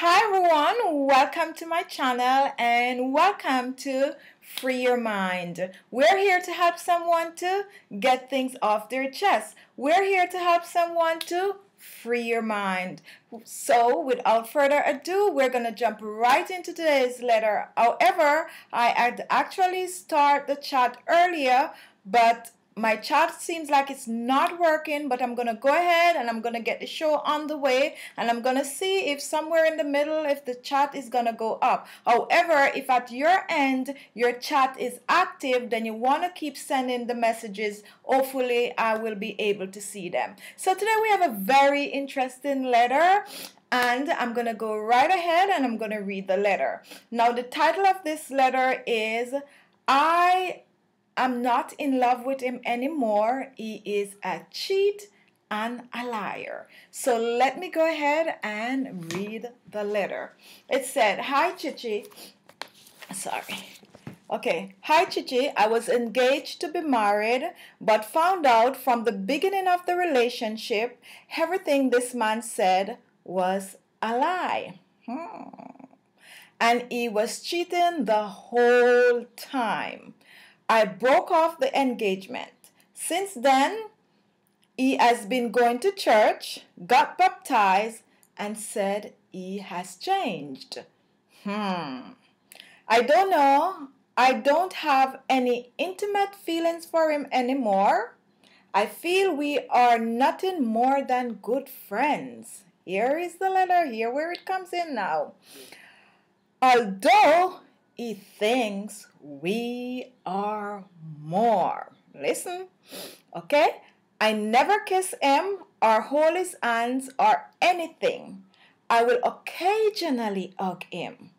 Hi everyone, welcome to my channel and welcome to Free Your Mind. We're here to help someone to get things off their chest. We're here to help someone to free your mind. So without further ado, we're going to jump right into today's letter. However, I had actually started the chat earlier, but my chat seems like it's not working, but I'm going to go ahead and I'm going to get the show on the way, and I'm going to see if somewhere in the middle, if the chat is going to go up. However, if at your end your chat is active, then you want to keep sending the messages. Hopefully I will be able to see them. So today we have a very interesting letter, and I'm going to go right ahead and I'm going to read the letter. Now the title of this letter is I'm not in love with him anymore. He is a cheat and a liar. So let me go ahead and read the letter. It said, Hi Khichi. Sorry. Okay. Hi Khichi. I was engaged to be married, but found out from the beginning of the relationship, everything this man said was a lie. And he was cheating the whole time. I broke off the engagement. Since then, he has been going to church, got baptized, and said he has changed. I don't know. I don't have any intimate feelings for him anymore. I feel we are nothing more than good friends. Here is the letter. Here where it comes in now. Although he thinks we are more. Listen, okay? I never kiss him or hold his hands or anything. I will occasionally hug him.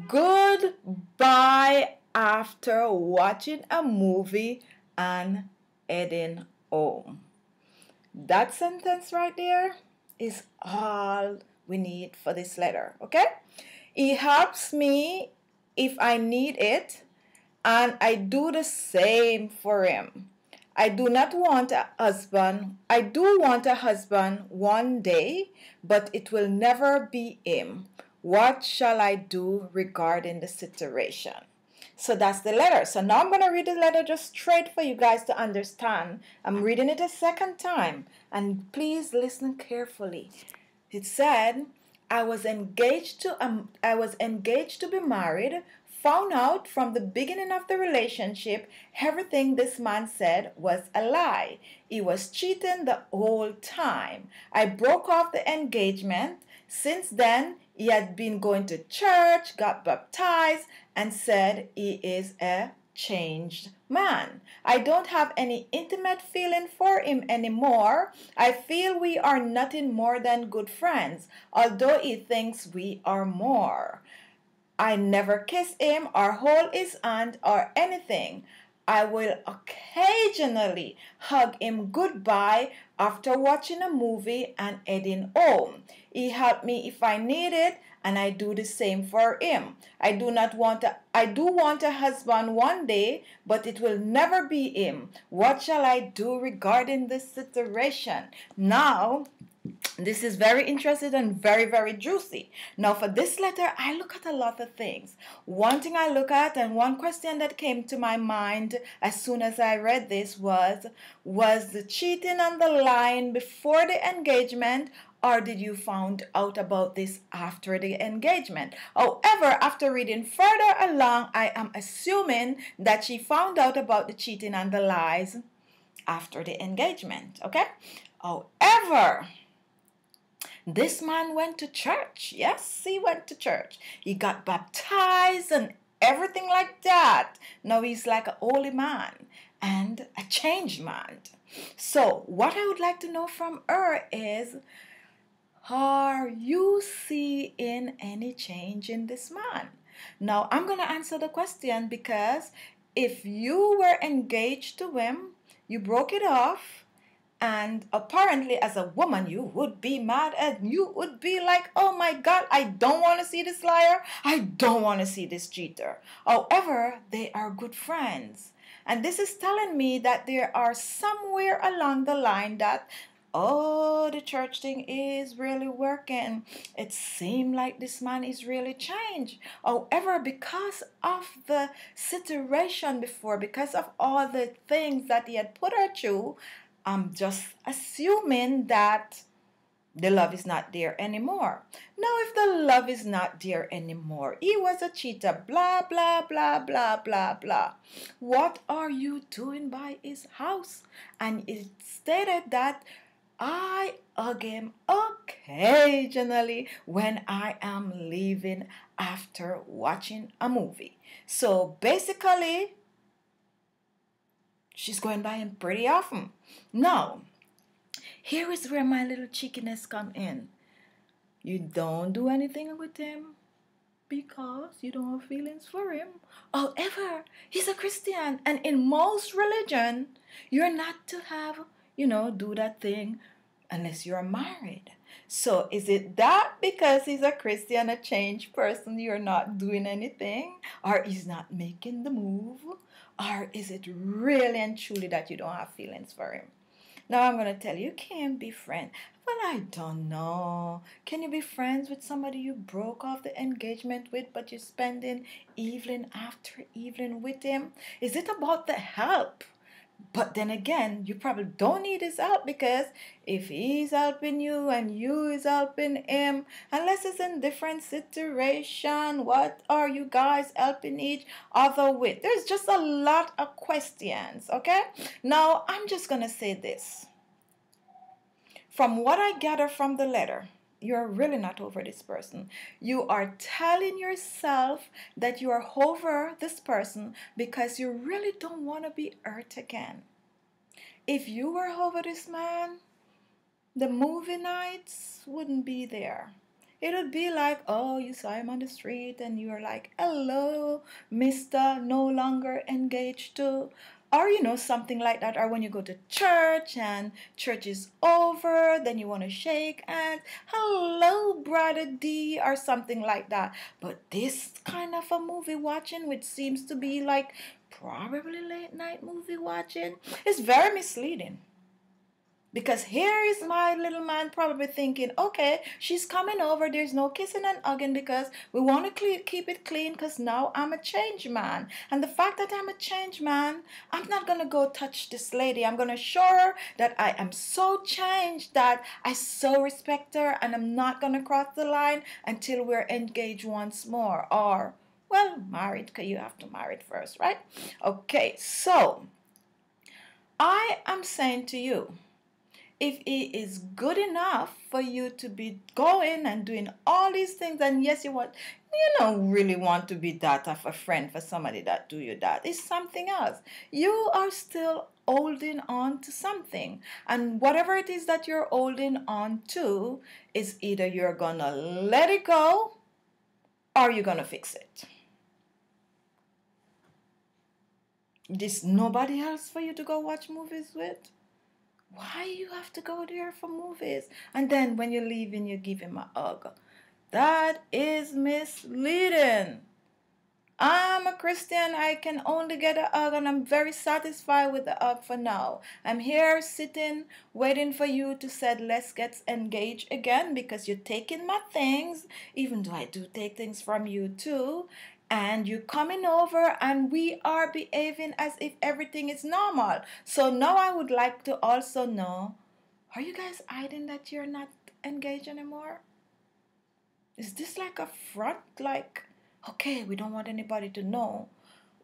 Goodbye after watching a movie and heading home. That sentence right there is all we need for this letter, okay? He helps me if I need it, and I do the same for him. I do not want a husband. I do want a husband one day, but it will never be him. What shall I do regarding the situation? So that's the letter. So now I'm going to read the letter just straight for you guys to understand. I'm reading it a second time, and please listen carefully. It said, I was engaged to be married, found out from the beginning of the relationship everything this man said was a lie. He was cheating the whole time. I broke off the engagement. Since then, he had been going to church, got baptized, and said he is a changed man. I don't have any intimate feeling for him anymore. I feel we are nothing more than good friends, although he thinks we are more. I never kiss him or hold his hand or anything. I will occasionally hug him goodbye after watching a movie and heading home. He helped me if I need it, and I do the same for him. I do want a husband one day, but it will never be him. What shall I do regarding this situation? Now, this is very interesting and very, very juicy. Now, for this letter, I look at a lot of things. One thing I look at, and one question that came to my mind as soon as I read this was the cheating and the lying before the engagement, or did you find out about this after the engagement? However, after reading further along, I am assuming that she found out about the cheating and the lies after the engagement, okay? However, this man went to church. Yes, he went to church. He got baptized and everything like that. Now he's like a holy man and a changed man. So what I would like to know from her is, are you seeing any change in this man? Now I'm going to answer the question, because if you were engaged to him, you broke it off, and apparently as a woman you would be mad and you would be like, oh my God, I don't want to see this liar. I don't want to see this cheater. However, they are good friends. And this is telling me that there are somewhere along the line that oh, the church thing is really working. It seemed like this man is really changed. However, because of the situation before, because of all the things that he had put her through, I'm just assuming that the love is not there anymore. Now, if the love is not there anymore, he was a cheater, blah, blah, blah, blah, blah, blah. What are you doing by his house? And it stated that I hug him occasionally when I am leaving after watching a movie. So basically, she's going by him pretty often. Now, here is where my little cheekiness come in. You don't do anything with him because you don't have feelings for him. However, he's a Christian, and in most religion, you're not to have, do that thing unless you're married. So is it that because he's a Christian, a changed person, you're not doing anything? Or he's not making the move? Or is it really and truly that you don't have feelings for him? Now I'm going to tell you, you can't be friends. Well, I don't know. Can you be friends with somebody you broke off the engagement with, but you're spending evening after evening with him? Is it about the help? But then again, you probably don't need his help, because if he's helping you and you is helping him, unless it's in different situation, what are you guys helping each other with? There's just a lot of questions, okay? Now, I'm just going to say this. From what I gather from the letter, you're really not over this person. You are telling yourself that you are over this person because you really don't want to be hurt again. If you were over this man, the movie nights wouldn't be there. It would be like, oh, you saw him on the street and you're like, hello, mister, no longer engaged to. Or, something like that. Or when you go to church and church is over, then you want to shake hands. Hello, brother D, or something like that. But this kind of a movie watching, which seems to be like probably late night movie watching, is very misleading. Because here is my little man probably thinking, okay, she's coming over. There's no kissing and hugging because we want to keep it clean, because now I'm a changed man. And the fact that I'm a changed man, I'm not going to go touch this lady. I'm going to show her that I am so changed that I so respect her, and I'm not going to cross the line until we're engaged once more. Or, well, married, because you have to marry first, right? Okay, so I am saying to you, if he is good enough for you to be going and doing all these things, and yes, you don't really want to be that of a friend for somebody that do you that. It's something else. You are still holding on to something. And whatever it is that you're holding on to is either you're going to let it go or you're going to fix it. There's nobody else for you to go watch movies with. Why you have to go there for movies? And then when you're leaving, you give him a hug. That is misleading. I'm a Christian. I can only get a hug, and I'm very satisfied with the hug for now. I'm here sitting, waiting for you to say, let's get engaged again, because you're taking my things, even though I do take things from you too. And you're coming over and we are behaving as if everything is normal. So now I would like to also know, are you guys hiding that you're not engaged anymore? Is this like a front? Like, okay, we don't want anybody to know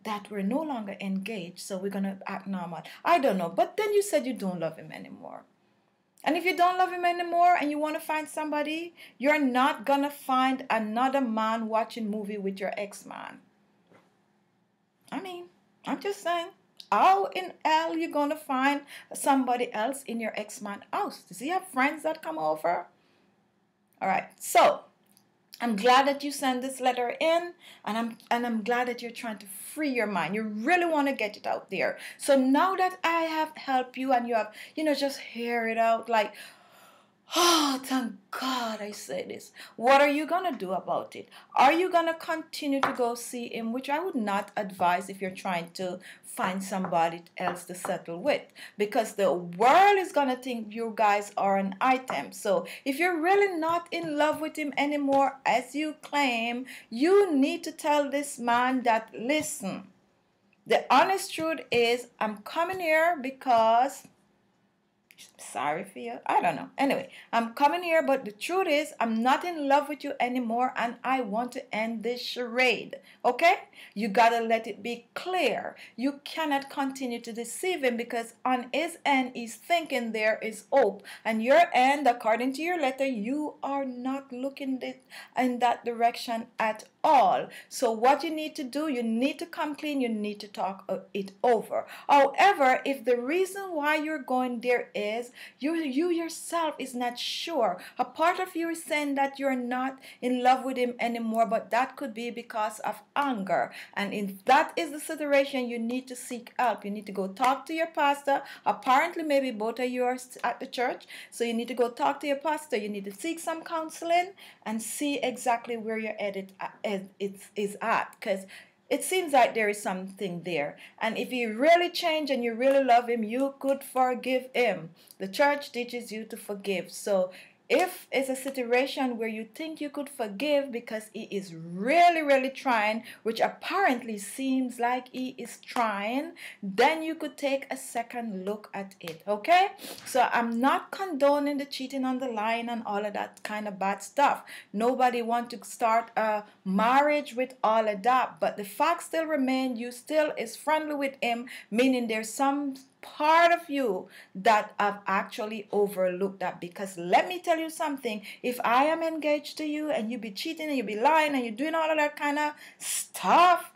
that we're no longer engaged, so we're going to act normal. I don't know. But then you said you don't love him anymore. And if you don't love him anymore and you want to find somebody, you're not going to find another man watching movie with your ex-man. I mean, I'm just saying, how in hell are you going to find somebody else in your ex-man's house? Does he have friends that come over? All right, so I'm glad that you sent this letter in, and I'm glad that you're trying to free your mind. You really want to get it out there. So now that I have helped you and you have, just hear it out, like, Oh, thank God I say this. What are you going to do about it? Are you going to continue to go see him? Which I would not advise if you're trying to find somebody else to settle with. Because the world is going to think you guys are an item. So if you're really not in love with him anymore, as you claim, you need to tell this man that, listen, the honest truth is I'm coming here because sorry for you. I don't know. Anyway, I'm coming here, but the truth is, I'm not in love with you anymore, and I want to end this charade. Okay? You gotta let it be clear. You cannot continue to deceive him because on his end, he's thinking there is hope. And your end, according to your letter, you are not looking in that direction at all. So what you need to do, you need to come clean, you need to talk it over. However, if the reason why you're going there is you yourself is not sure, a part of you is saying that you're not in love with him anymore, but that could be because of anger. And if that is the situation, you need to seek help. You need to go talk to your pastor. Apparently maybe both of you are at the church, so you need to go talk to your pastor. You need to seek some counseling and see exactly where your head is at, because it seems like there is something there. And if you really change and you really love him, you could forgive him. The church teaches you to forgive. So if it's a situation where you think you could forgive because he is really, really trying, which apparently seems like he is trying, then you could take a second look at it, okay? So I'm not condoning the cheating on the line and all of that kind of bad stuff. Nobody wants to start a marriage with all of that, but the fact still remains, you still is friendly with him, meaning there's some part of you that I've actually overlooked that. Because let me tell you something, if I am engaged to you and you be cheating and you be lying and you're doing all of that kind of stuff,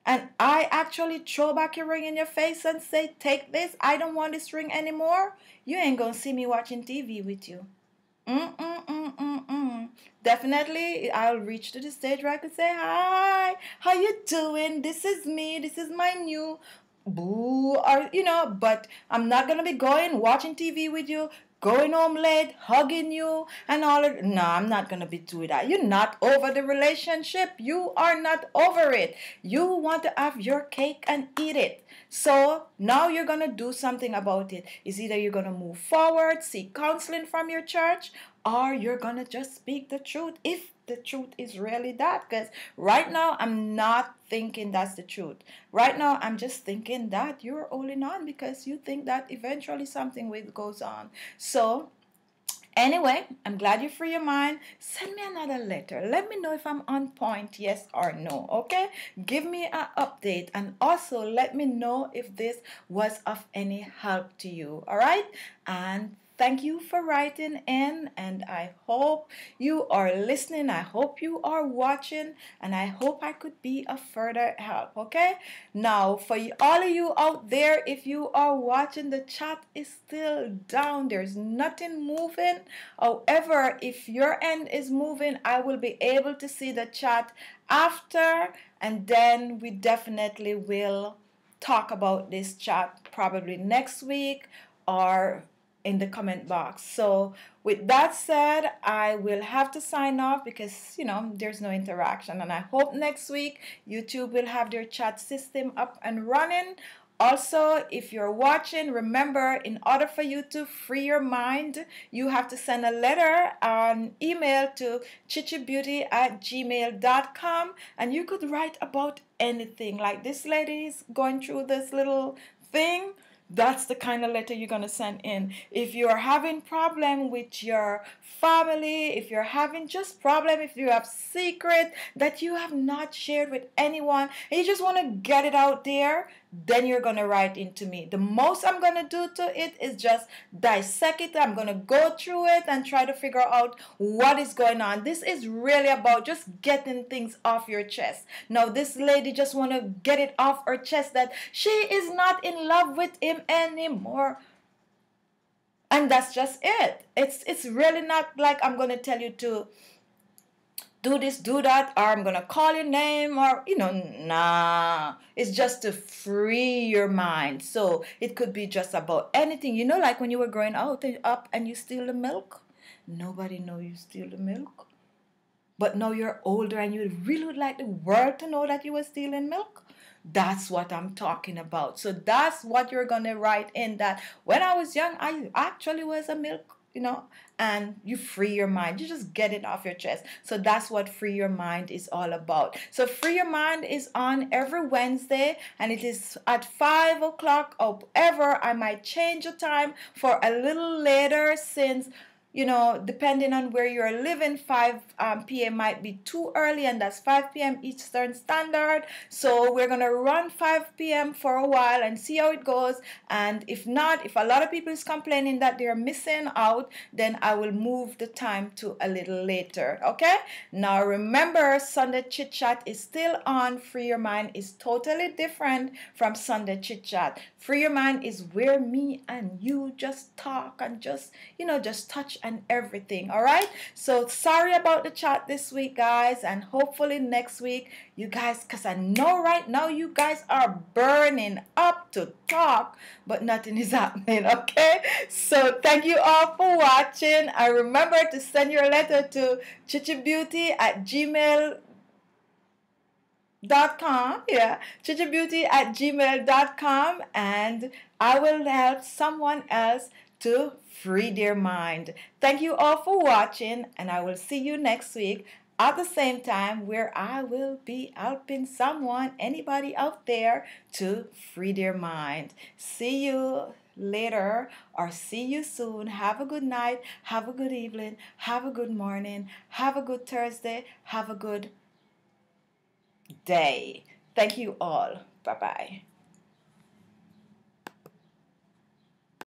and I actually throw back your ring in your face and say, take this, I don't want this ring anymore, you ain't gonna see me watching TV with you. Definitely, I'll reach to the stage where I could say, hi, how you doing? This is me. This is my new boo, or but I'm not gonna be going watching TV with you, going home late, hugging you, and all of. No, I'm not gonna be doing that. You're not over the relationship. You are not over it. You want to have your cake and eat it. So now you're gonna do something about it. It's either you're gonna move forward, seek counseling from your church, or you're gonna just speak the truth if the truth is really that. Because right now I'm not thinking that's the truth. Right now I'm just thinking that you're holding on because you think that eventually something will goes on. So anyway, I'm glad you free your mind. Send me another letter. Let me know if I'm on point, yes or no, okay? Give me an update, and also let me know if this was of any help to you, all right? And thank you for writing in, and I hope you are listening. I hope you are watching, and I hope I could be of further help, okay? Now, for all of you out there, if you are watching, the chat is still down. There's nothing moving. However, if your end is moving, I will be able to see the chat after, and then we definitely will talk about this chat probably next week or in the comment box. So with that said, I will have to sign off because there's no interaction, and I hope next week YouTube will have their chat system up and running. Also, if you're watching, remember, in order for you to free your mind, you have to send a letter, an email to khichibeauty@gmail.com, and you could write about anything. Like this lady is going through this little thing. That's the kind of letter you're going to send in. If you're having problem with your family, if you're having just problem, if you have secret that you have not shared with anyone, and you just want to get it out there, then you're going to write into me. The most I'm going to do to it is just dissect it. I'm going to go through it and try to figure out what is going on. This is really about just getting things off your chest. Now, this lady just want to get it off her chest that she is not in love with him anymore. And that's just it. It's really not like I'm going to tell you to do this, do that, or I'm gonna call your name, or nah. It's just to free your mind. So it could be just about anything. Like when you were growing up and you steal the milk, nobody know you steal the milk. But now you're older and you really would like the world to know that you were stealing milk. That's what I'm talking about. So that's what you're going to write in, that when I was young, I actually was a milk, and you free your mind. You just get it off your chest. So that's what Free Your Mind is all about. So Free Your Mind is on every Wednesday, and it is at 5 o'clock. However, I might change the time for a little later, since depending on where you're living, 5 p.m. might be too early, and that's 5 p.m. Eastern Standard. So we're going to run 5 p.m. for a while and see how it goes. And if not, if a lot of people is complaining that they're missing out, then I will move the time to a little later. Okay? Now remember, Sunday Chit Chat is still on. Free Your Mind is totally different from Sunday Chit Chat. Free Your Mind is where me and you just talk and just touch and everything. All right, so sorry about the chat this week, guys, and hopefully next week you guys, because I know right now you guys are burning up to talk, but nothing is happening. Okay, so thank you all for watching. And remember to send your letter to khichibeauty@gmail.com. Yeah, khichibeauty@gmail.com, and I will help someone else to free their mind. Thank you all for watching, and I will see you next week at the same time, where I will be helping someone, anybody out there, to free their mind. See you later, or see you soon. Have a good night, have a good evening, have a good morning, have a good Thursday, have a good day. Thank you all. Bye-bye.